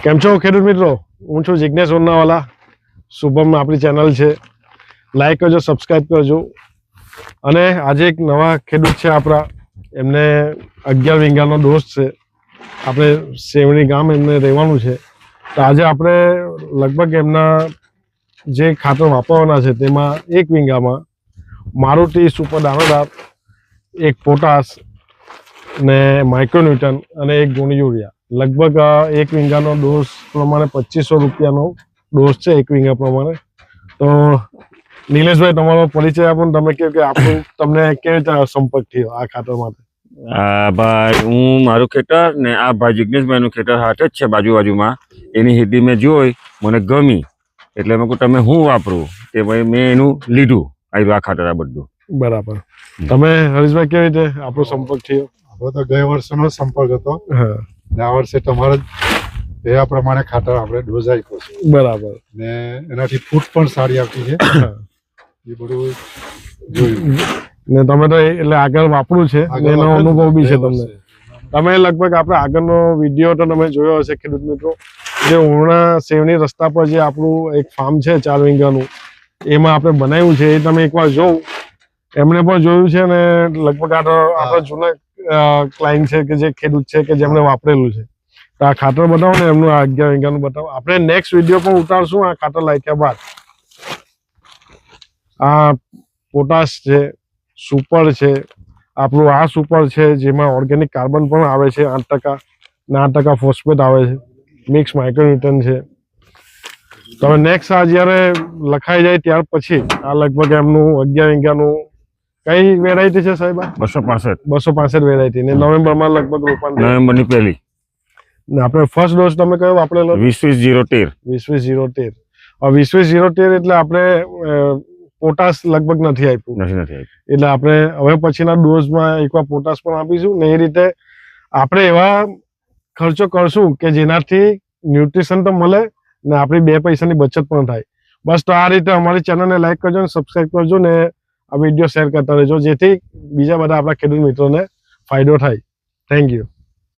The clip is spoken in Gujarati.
કેમ છો ખેડૂત મિત્રો? હું છું જિગ્નેશ ઓરનાવાલા. શુભમ આપણી ચેનલ છે, લાઈક કરજો, સબસ્ક્રાઈબ કરજો. અને આજે એક નવા ખેડૂત છે આપણા, એમને 11 વીઘાનો દોસ્ત છે. આપણે સેવણી ગામ એમને રહેવાનું છે. તો આજે આપણે લગભગ એમના જે ખાતર વાપરવાના છે તેમાં 1 વીઘામાં મારુતિ સુપર દાણોદાર, 1 પોટાશ ને માઇક્રોન્યુટન અને 1 ગુણ યુરિયા, લગભગ 1 વીઘાનો ડોઝ પ્રમાણે 2500 રૂપિયાનો ડોઝ છે 1 વીઘા પ્રમાણે. તો નિલેશભાઈ, તમારો પરિચય આપો ને તમે કહો કે આપણું તમને કેવી રીતે સંપર્ક થયો આ ખાતર માટે? ભાઈ, હું મારું ખેતર ને આ ભાઈ જિગ્નેશભાઈનું ખેતર હાથે જ છે બાજુમાં. એની હેડી મેં જોઈ, મને ગમી, એટલે મેં કહું તમે હું વાપરું, તે ભાઈ મેં એનું લીધું. આ ખાતર આ બધું બરાબર. તમે હરીશભાઈ, કેવી રીતે આપણો સંપર્ક થયો? આપણો તો ગયા વર્ષનો સંપર્ક હતો. આ વર્ષે તમારે એવા પ્રમાણે ખાતર આપણે ડોઝ આપ્યો છે. બરાબર. ને એનાથી ફૂટ પણ સારી આવતી છે. એ બધું જોયું ને તમે તો એટલે આગળ વાપરું છે, એનો અનુભવ બી છે તમને. તમે લગભગ આપણે આગળનો વિડીયો તો તમે જોયો હશે ખેડૂત મિત્રો, જે ઉરણા સેવણી રસ્તા પર જે આપણું એક ફાર્મ છે 4 વીઘાનું, એમાં આપણે બનાવ્યું છે. એ તમે એકવાર જોવું, એમણે પણ જોયું છે. ને લગભગ આ તો આપણા જૂના ક્લાયન્ટ છે કે જે ખેડૂત છે કે જેમણે વાપરેલું છે. તો આ ખાતર બતાવો ને એમનું, આ 11 વીઘાનું બતાવો. આપણે નેક્સ્ટ વિડીયો પણ ઉતારશું આ ખાતર લાગ્યા બાદ. આ પોટાશ છે, સુપર છે, આપણું આ સુપર છે જેમાં ઓર્ગેનિક કાર્બન પણ આવે છે 8% ને 8% ફોસ્ફેટ આવે છે, મિક્સ માઇક્રોન્યુટન છે. તમે નેક્સ્ટ આ જ્યારે લખાઈ જાય ત્યાર પછી આ લગભગ એમનું 11 વીઘાનું કઈ વેરાયટી છે સાહેબ? 265 વેરાયટી. ને નવેમ્બરમાં લગભગ રોપાણ, નવેમ્બરની પહેલી. ને આપણે ફર્સ્ટ ડોઝ તમે કયો વાપરેલો? 20-20-013. 20-20-013. હવે 20-20-013 એટલે આપણે પોટાશ લગભગ નથી આપ્યું. એટલે આપણે હવે પછીના ડોઝમાં એકવાર પોટાશ પણ આપીશું. ને એ રીતે આપણે એવા ખર્ચો કરશું કે જેનાથી ન્યુટ્રિશન તો મળે ને આપણી 2 પૈસાની બચત પણ થાય. બસ, તો આ રીતે અમારી ચેનલને લાઈક કરજો ને સબસ્ક્રાઈબ કરજો ને આ વિડીયો શેર કરતા રહેજો, જેથી બીજા બધા આપણા ખેડૂત મિત્રોને ફાયદો થાય. Thank you.